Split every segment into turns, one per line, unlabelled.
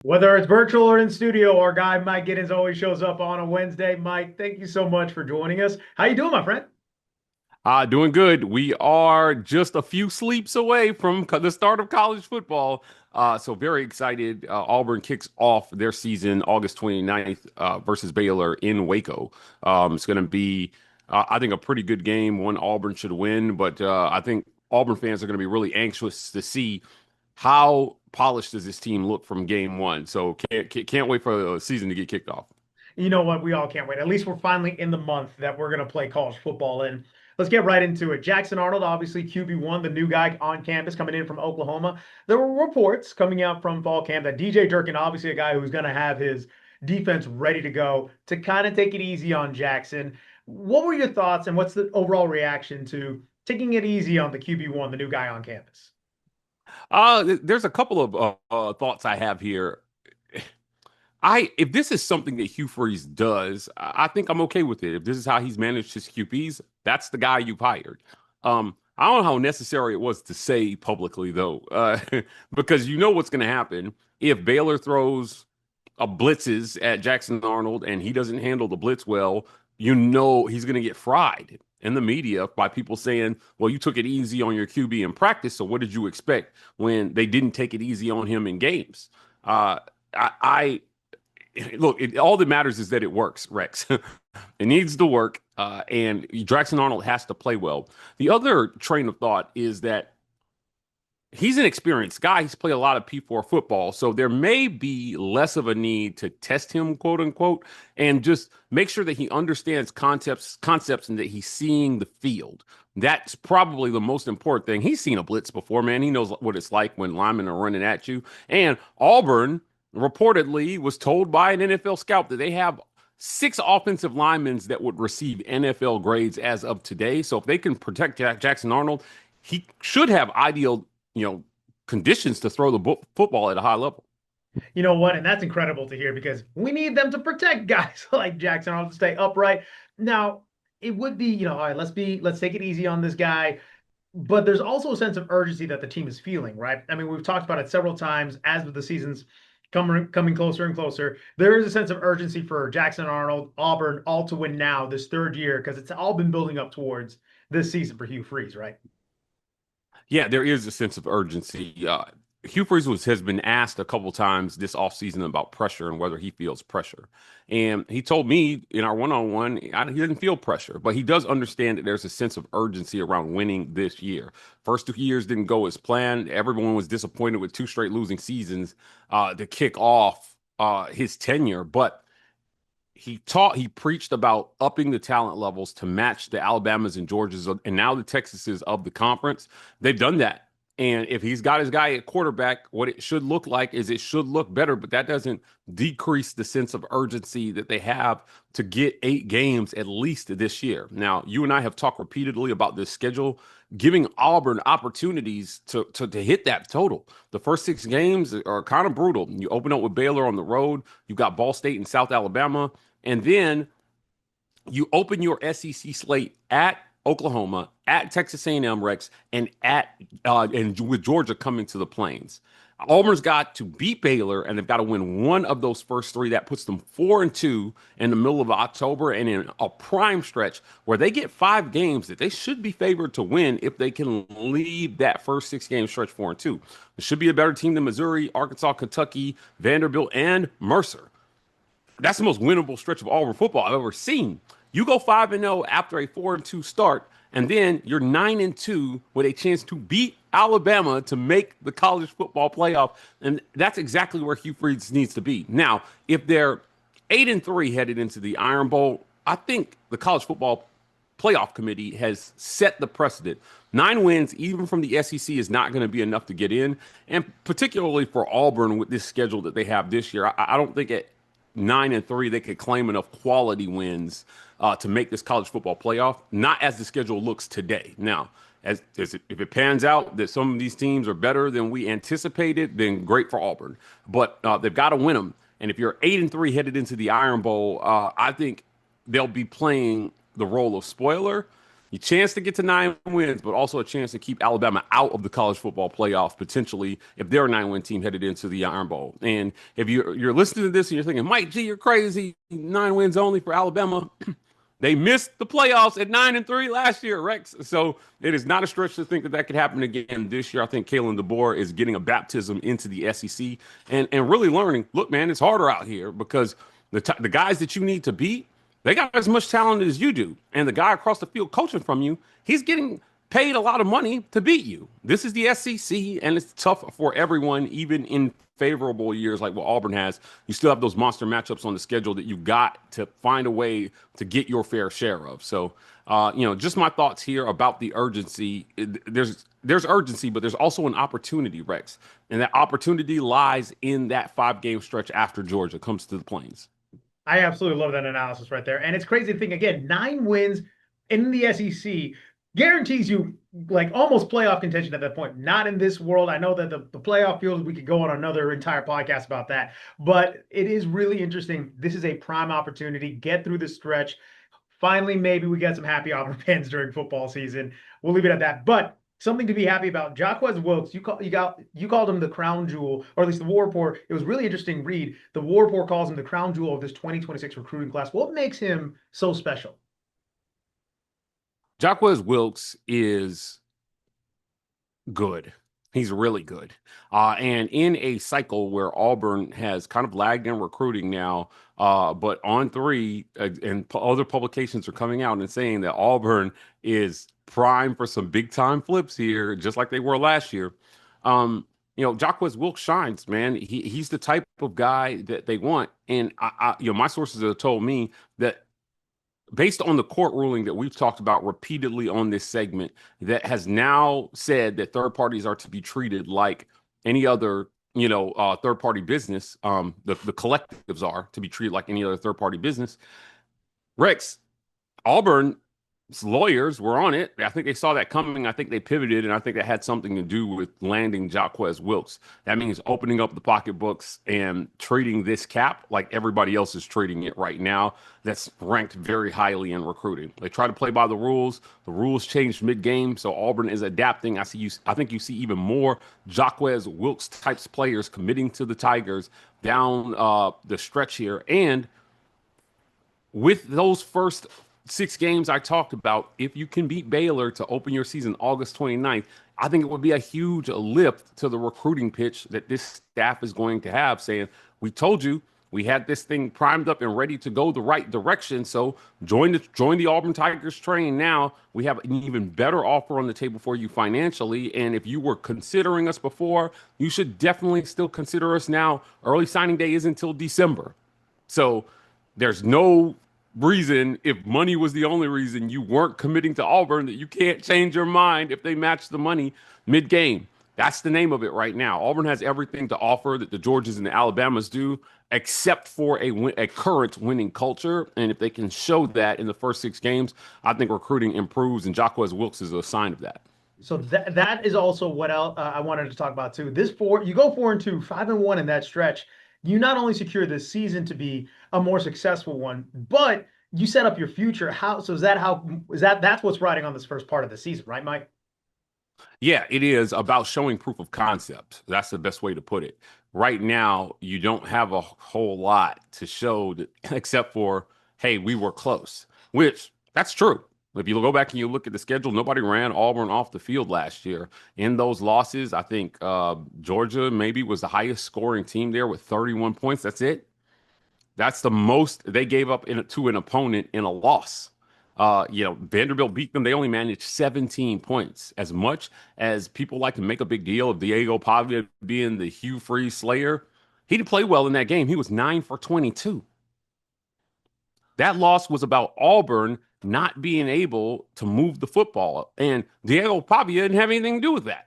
Whether it's virtual or in studio, our guy Mike Gittens always shows up on a Wednesday. Mike, thank you so much for joining us. How you doing, my friend?
Doing good. We are just a few sleeps away from the start of college football. So very excited. Auburn kicks off their season August 29th versus Baylor in Waco. It's going to be, I think, a pretty good game. One Auburn should win, but I think Auburn fans are going to be really anxious to see how polished does this team look from game one. So can't wait for the season to get kicked off.
You know what? We all can't wait. At least we're finally in the month that we're going to play college football in. Let's get right into it. Jackson Arnold, obviously QB1, the new guy on campus coming in from Oklahoma. There were reports coming out from fall camp that DJ Durkin, obviously a guy who's going to have his defense ready to go to kind of take it easy on Jackson. What were your thoughts and what's the overall reaction to taking it easy on the QB1, the new guy on campus?
There's a couple of thoughts I have here. I if this is something that Hugh Freeze does, I think I'm okay with it. If this is how he's managed his QBs, that's the guy you've hired. I don't know how necessary it was to say publicly though, because you know what's going to happen if Baylor throws a blitzes at Jackson Arnold and he doesn't handle the blitz well. You know he's going to get fried in the media by people saying, "Well, you took it easy on your QB in practice, so what did you expect when they didn't take it easy on him in games?" I look, all that matters is that it works, Rex. It needs to work, and Jackson Arnold has to play well. The other train of thought is that he's an experienced guy. He's played a lot of P4 football, so there may be less of a need to test him, quote unquote, and just make sure that he understands concepts, and that he's seeing the field. That's probably the most important thing. He's seen a blitz before, man. He knows what it's like when linemen are running at you. And Auburn reportedly was told by an NFL scout that they have six offensive linemen that would receive NFL grades as of today. So if they can protect Jackson Arnold, he should have ideal, you know, conditions to throw the football at a high level.
You know what? And that's incredible to hear because we need them to protect guys like Jackson Arnold to stay upright. Now, it would be, all right, let's take it easy on this guy. But there's also a sense of urgency that the team is feeling, right? I mean, we've talked about it several times as the season's coming closer and closer. There is a sense of urgency for Jackson Arnold, Auburn, all to win now this third year because it's all been building up towards this season for Hugh Freeze, right?
Yeah, there is a sense of urgency. Hugh Freeze has been asked a couple times this offseason about pressure and whether he feels pressure. And he told me in our one-on-one, he doesn't feel pressure, but he does understand that there's a sense of urgency around winning this year. First 2 years didn't go as planned. Everyone was disappointed with two straight losing seasons to kick off his tenure. But he preached about upping the talent levels to match the Alabamas and Georgias and now the Texases of the conference. They've done that. And if he's got his guy at quarterback, what it should look like is it should look better, but that doesn't decrease the sense of urgency that they have to get 8 games at least this year. Now, you and I have talked repeatedly about this schedule, giving Auburn opportunities to hit that total. The first 6 games are kind of brutal. You open up with Baylor on the road, you've got Ball State and South Alabama, and then you open your SEC slate at Oklahoma, at Texas A&M Rex, and with Georgia coming to the Plains. Auburn's got to beat Baylor, and they've got to win one of those first three. That puts them 4-2 in the middle of October, and in a prime stretch where they get 5 games that they should be favored to win if they can leave that first 6 game stretch 4-2. It should be a better team than Missouri, Arkansas, Kentucky, Vanderbilt, and Mercer. That's the most winnable stretch of Auburn football I've ever seen. You go 5-0 after a 4-2 start, and then you're 9-2 with a chance to beat Alabama to make the college football playoff. And that's exactly where Hugh Freeze needs to be. Now, if they're 8-3 headed into the Iron Bowl, I think the college football playoff committee has set the precedent. 9 wins, even from the SEC, is not going to be enough to get in. And particularly for Auburn with this schedule that they have this year, I don't think at 9-3 they could claim enough quality wins to make this college football playoff. Not as the schedule looks today. Now, if it pans out that some of these teams are better than we anticipated, then great for Auburn. But they've got to win them. And if you're 8-3 headed into the Iron Bowl, I think they'll be playing the role of spoiler. a chance to get to 9 wins, but also a chance to keep Alabama out of the college football playoff potentially if they're a 9-win team headed into the Iron Bowl. And if you're listening to this and you're thinking, Mike G, you're crazy, 9 wins only for Alabama. They missed the playoffs at 9-3 last year, Rex. So it is not a stretch to think that that could happen again this year. I think Kalen DeBoer is getting a baptism into the SEC and really learning. Look, man, it's harder out here because the guys that you need to beat, they got as much talent as you do, and the guy across the field coaching from you, he's getting paid a lot of money to beat you. This is the SEC, and it's tough for everyone, even in favorable years like what Auburn has. You still have those monster matchups on the schedule that you've got to find a way to get your fair share of. So, just my thoughts here about the urgency. There's urgency, but there's also an opportunity, Rex, and that opportunity lies in that 5-game stretch after Georgia comes to the Plains.
I absolutely love that analysis right there. And it's crazy to think again, 9 wins in the SEC guarantees you like almost playoff contention at that point. Not in this world. I know that the playoff field, we could go on another entire podcast about that, but it is really interesting. This is a prime opportunity. Get through the stretch. Finally, maybe we get some happy Auburn fans during football season. We'll leave it at that. But something to be happy about. Jacquez Wilkes, you called him the crown jewel, or at least the War Rapport. It was really interesting read. The War Rapport calls him the crown jewel of this 2026 recruiting class. What makes him so special?
Jacquez Wilkes is good. He's really good. And in a cycle where Auburn has kind of lagged in recruiting now, but On3 and other publications are coming out and saying that Auburn is prime for some big time flips here, just like they were last year. Jacquez Wilkes shines, man. He's the type of guy that they want. And my sources have told me that based on the court ruling that we've talked about repeatedly on this segment, that has now said that third parties are to be treated like any other, third party business. The collectives are to be treated like any other third party business. Rex, Auburn lawyers were on it. I think they saw that coming. I think they pivoted, and I think that had something to do with landing Jacquez Wilkes. That means opening up the pocketbooks and treating this cap like everybody else is treating it right now. That's ranked very highly in recruiting. They try to play by the rules. The rules changed mid-game, so Auburn is adapting. I think you see even more Jacquez Wilkes types players committing to the Tigers down the stretch here, and with those first 6 games I talked about, if you can beat Baylor to open your season August 29th, I think it would be a huge lift to the recruiting pitch that this staff is going to have, saying, we told you we had this thing primed up and ready to go the right direction. So join the Auburn Tigers train now. We have an even better offer on the table for you financially. And if you were considering us before, you should definitely still consider us now. Early signing day isn't until December. So there's no reason, if money was the only reason you weren't committing to Auburn, that you can't change your mind if they match the money mid-game. That's the name of it right now. Auburn has everything to offer that the Georgias and the Alabamas do, except for a current winning culture. And if they can show that in the first 6 games, I think recruiting improves, and Jacquez Wilkes is a sign of that.
So that is also what I wanted to talk about too. You go 4-2, 5-1 in that stretch. You not only secure this season to be a more successful one, but you set up your future. That's what's riding on this first part of the season, right, Mike?
Yeah, it is about showing proof of concept. That's the best way to put it. Right now, you don't have a whole lot to show that, except for, hey, we were close, which that's true. If you go back and you look at the schedule, nobody ran Auburn off the field last year. In those losses, I think Georgia maybe was the highest scoring team there with 31 points. That's it. That's the most they gave up to an opponent in a loss. Vanderbilt beat them. They only managed 17 points. As much as people like to make a big deal of Diego Pavia being the Hugh Freeze slayer, he didn't play well in that game. He was 9 for 22. That loss was about Auburn not being able to move the football. And Diego Pavia didn't have anything to do with that.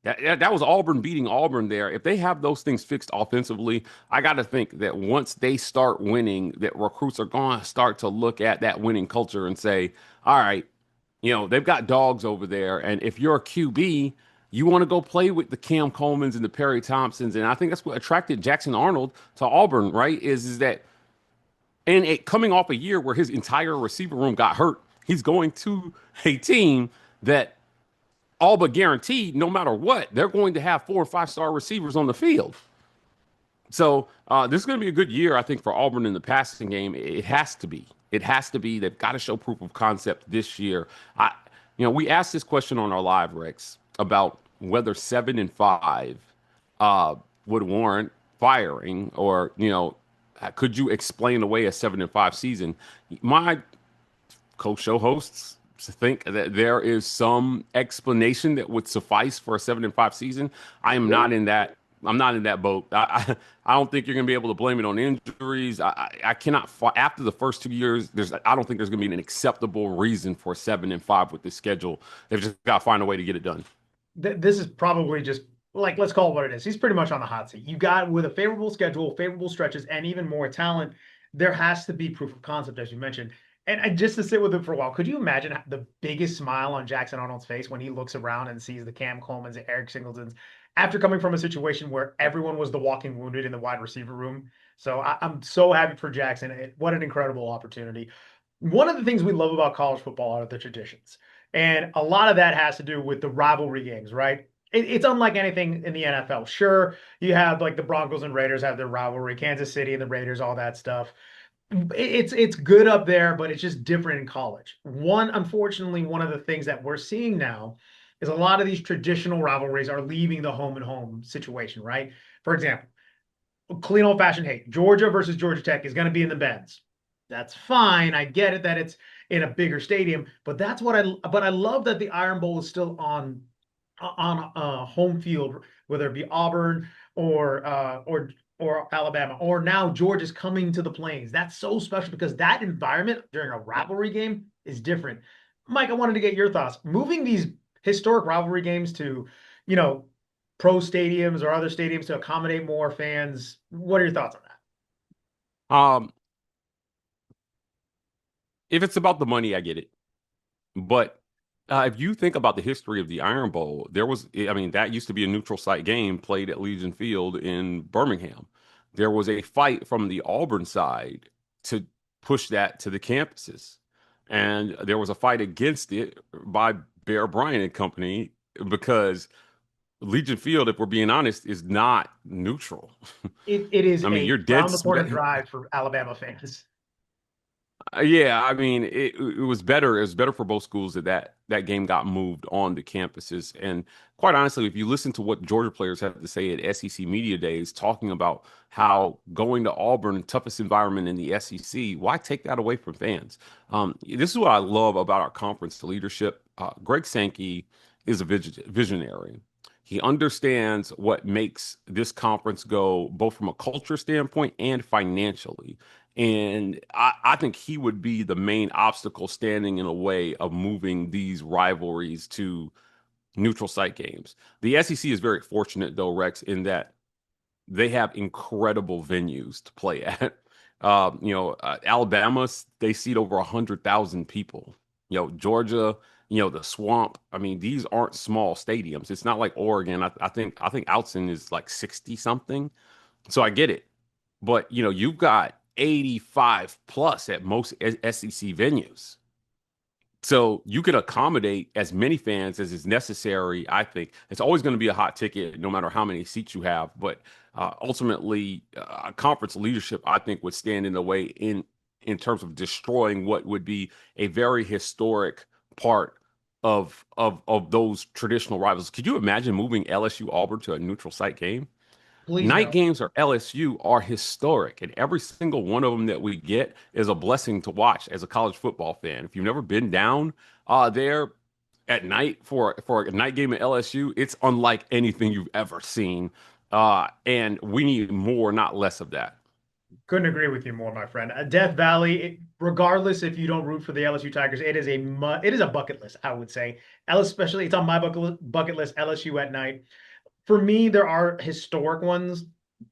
That was Auburn beating Auburn there. If they have those things fixed offensively, I got to think that once they start winning, that recruits are going to start to look at that winning culture and say, all right, they've got dogs over there. And if you're a QB, you want to go play with the Cam Colemans and the Perry Thompsons. And I think that's what attracted Jackson Arnold to Auburn, right? Is that, and coming off a year where his entire receiver room got hurt, He's going to a team that all but guaranteed, no matter what, they're going to have 4 or 5 star receivers on the field. So this is going to be a good year, I think, for Auburn in the passing game. It has to be. It has to be. They've got to show proof of concept this year. We asked this question on our live Rex about whether 7-5 would warrant firing, or could you explain away a 7-5 season? My co-show hosts think that there is some explanation that would suffice for a 7-5 season. I am not in that. I'm not in that boat. I don't think you're going to be able to blame it on injuries. I cannot. After the first 2 years, I don't think there's going to be an acceptable reason for 7-5 with this schedule. They've just got to find a way to get it done.
This is probably just like, let's call it what it is. He's pretty much on the hot seat. You got, with a favorable schedule, favorable stretches, and even more talent, there has to be proof of concept, as you mentioned. And just to sit with him for a while, could you imagine the biggest smile on Jackson Arnold's face when he looks around and sees the Cam Coleman's, the Eric Singletons, after coming from a situation where everyone was the walking wounded in the wide receiver room? So I'm so happy for Jackson. What an incredible opportunity. One of the things we love about college football are the traditions. And a lot of that has to do with the rivalry games, right? It's unlike anything in the NFL. Sure, you have like the Broncos and Raiders have their rivalry, Kansas City and the Raiders, all that stuff. It's good up there, but it's just different in college. Unfortunately, one of the things that we're seeing now is a lot of these traditional rivalries are leaving the home and home situation, right? For example, clean old fashioned hate. Georgia versus Georgia Tech is going to be in the Bends. That's fine. I get it that it's in a bigger stadium, but I love that the Iron Bowl is still on home field, whether it be Auburn or Alabama, or now Georgia's coming to the Plains. That's so special because that environment during a rivalry game is different. Mike, I wanted to get your thoughts. Moving these historic rivalry games to, you know, pro stadiums or other stadiums to accommodate more fans. What are your thoughts on that?
Um, if it's about the money, I get it. But if you think about the history of the Iron Bowl, that used to be a neutral site game played at Legion Field in Birmingham. There was a fight from the Auburn side to push that to the campuses. And there was a fight against it by Bear Bryant and company because Legion Field, if we're being honest, is not neutral.
It is
I mean,
a
you're dead
round the corner
smack.
drive for Alabama fans.
Yeah, I mean, it was better. It was better for both schools that game got moved on to campuses. And quite honestly, if you listen to what Georgia players have to say at SEC media days, talking about how going to Auburn, toughest environment in the SEC, why take that away from fans? This is what I love about our conference leadership. Greg Sankey is a visionary. He understands what makes this conference go, both from a culture standpoint and financially. And I think he would be the main obstacle standing in the way of moving these rivalries to neutral site games. The SEC is very fortunate, though, Rex, in that they have incredible venues to play at. Alabama, they seat over 100,000 people. Georgia, the Swamp. I mean, these aren't small stadiums. It's not like Oregon. I think Outson is like 60 something. So I get it. But you've got 85 plus at most SEC venues. So you can accommodate as many fans as is necessary. I think it's always going to be a hot ticket, no matter how many seats you have. But ultimately, conference leadership, I think, would stand in the way in terms of destroying what would be a very historic part of those traditional rivals. Could you imagine moving LSU Auburn to a neutral site game?
Please
Night
no.
games or LSU are historic, and every single one of them that we get is a blessing to watch as a college football fan. If you've never been down there at night for a night game at LSU, it's unlike anything you've ever seen. And we need more, not less of that.
Couldn't agree with you more, my friend. Death Valley, regardless if you don't root for the LSU Tigers, it is a bucket list, I would say. Especially, it's on my bucket list. LSU at night. For me, there are historic ones.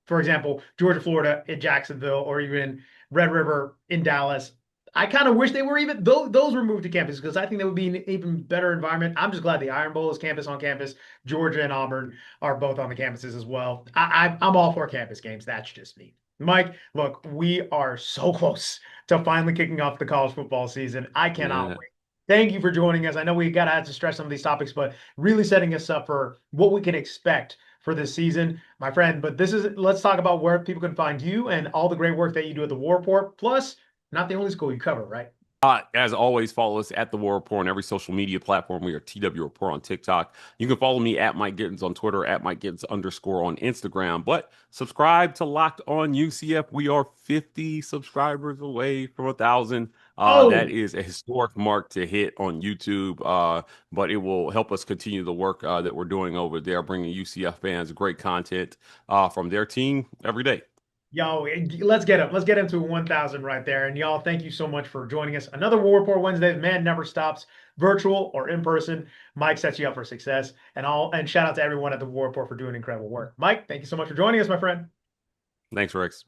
For example, Georgia, Florida at Jacksonville, or even Red River in Dallas. I kind of wish they were even those were moved to campus because I think that would be an even better environment. I'm just glad the Iron Bowl is campus on campus. Georgia and Auburn are both on the campuses as well. I'm all for campus games. That's just me. Mike, look, we are so close to finally kicking off the college football season. I cannot
Yeah.
wait. Thank you for joining us. I know we got to have to stress some of these topics, but really setting us up for what we can expect for this season, my friend. But let's talk about where people can find you and all the great work that you do at the War Report. Plus, not the only school you cover, right?
As always, follow us at the War Report on every social media platform. We are TW Report on TikTok. You can follow me at Mike Gittens on Twitter, at Mike Gittens _ on Instagram. But subscribe to Locked On UCF. We are 50 subscribers away from 1,000. That
Oh,
is a historic mark to hit on YouTube. But it will help us continue the work that we're doing over there, bringing UCF fans great content from their team every day.
yo, let's get him. Let's get him to 1,000 right there. And y'all, thank you so much for joining us. Another War Report Wednesday. The man never stops, virtual or in person. Mike sets you up for success. And shout out to everyone at the War Report for doing incredible work. Mike, thank you so much for joining us, my friend.
Thanks, Rex.